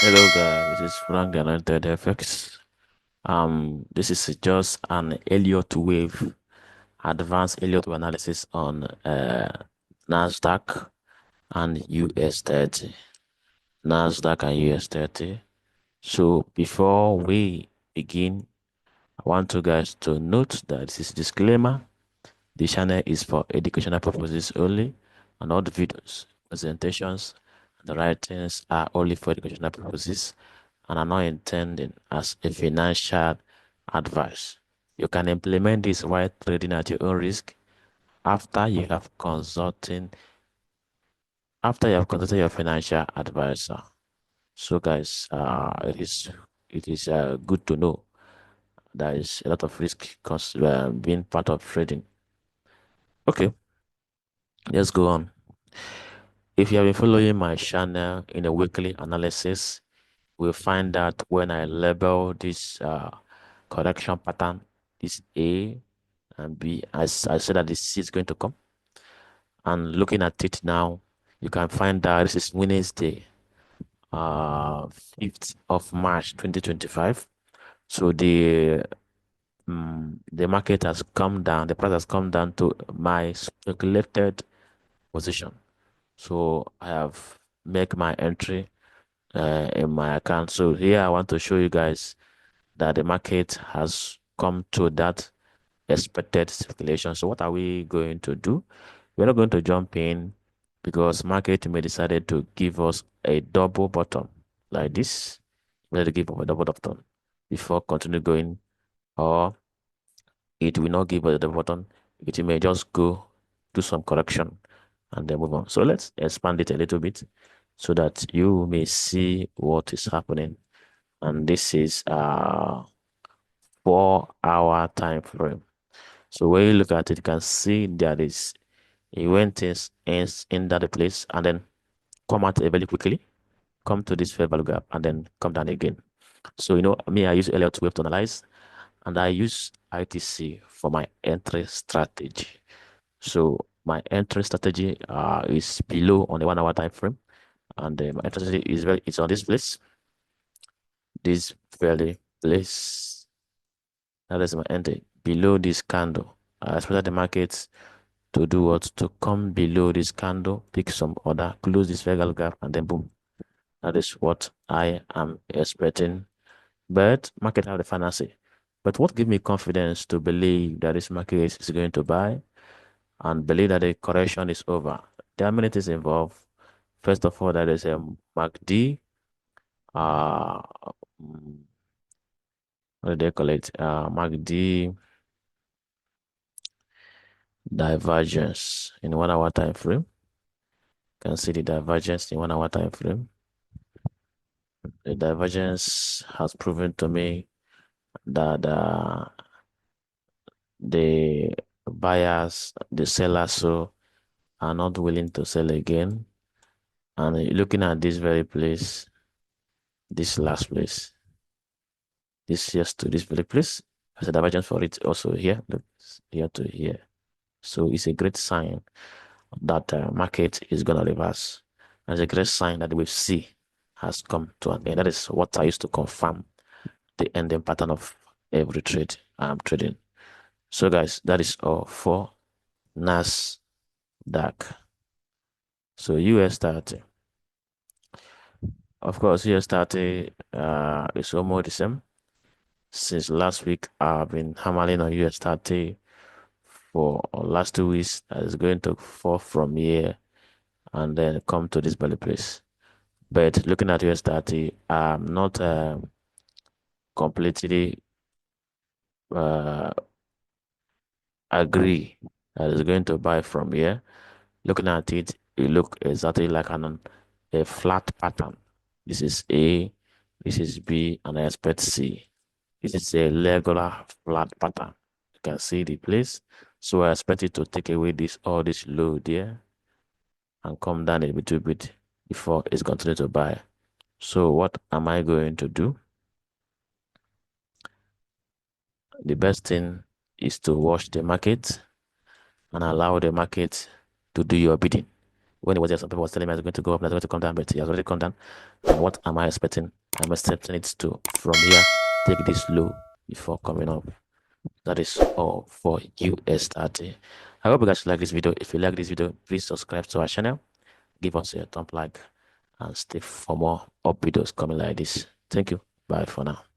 Hello guys, this is Frank the Anointed FX. This is just an Elliott wave, advanced Elliott wave analysis on NASDAQ and US30. NASDAQ and US30. So before we begin, I want you guys to note that this is a disclaimer. The channel is for educational purposes only, and all the videos, presentations, and the writings are only for educational purposes and are not intended as a financial advice. You can implement this while trading at your own risk after you have consulted your financial advisor. So, guys, it is good to know there is a lot of risk being part of trading. Okay, let's go on. If you have been following my channel in a weekly analysis, we'll find that when I label this correction pattern, this A and B, as I said that the C is going to come. And looking at it now, you can find that this is Wednesday, 5th of March 2025. So the market has come down, the price has come down to my speculated position. So I have make my entry in my account. So here I want to show you guys that the market has come to that expected speculation. So what are we going to do? We're not going to jump in because market may decided to give us a double bottom like this. We're going to give up a double bottom before continue going, or it will not give us a double bottom. It may just go do some correction and then move on. So let's expand it a little bit so that you may see what is happening. And this is 4 hour time frame. So when you look at it, you can see there is it went in that place and then come out very quickly, come to this fair value gap and then come down again. So me, I use Elliott wave to analyze and I use ITC for my entry strategy. So my entry strategy is below on the 1 hour time frame, and my entry strategy is it's on this place, this very place. That is my entry below this candle. I expect the markets to do what? To come below this candle, pick some order, close this vertical gap, and then boom. That is what I am expecting. But market have the fantasy. But what gives me confidence to believe that this market is going to buy and believe that the correction is over? There are many things involved. First of all, there is a MACD. Uh, mm, what do they call it? MACD divergence in 1 hour time frame. You can see the divergence in 1 hour time frame. The divergence has proven to me that the buyers, the sellers, so are not willing to sell again. And looking at this very place, this last place, this just to this very place, there's a divergence for it also here, look, here to here. So it's a great sign that market is going to reverse. And it's a great sign that we see has come to an end. That is what I used to confirm the ending pattern of every trade I'm trading. So guys, that is all for NASDAQ. So US30. Of course, US30 is almost the same. Since last week, I've been hammering on US30 for last 2 weeks. That is going to fall from here and then come to this belly place. But looking at US30, I'm not completely uh, agree that it's going to buy from here. Looking at it, it look exactly like a flat pattern. This is A, this is B, and I expect C. This is a regular flat pattern. You can see the place. So I expect it to take away all this load there and come down a little bit before it's continue to buy. So what am I going to do? The best thing is to watch the market and allow the market to do your bidding. when it was there, some people was telling me it's going to go up, it's going to come down, but it has already come down. And what am I expecting? I'm expecting it to, from here, take this low before coming up. That is all for US30. I hope you guys like this video. If you like this video, please subscribe to our channel, give us a thumb like, and stay for more up videos coming like this. Thank you. Bye for now.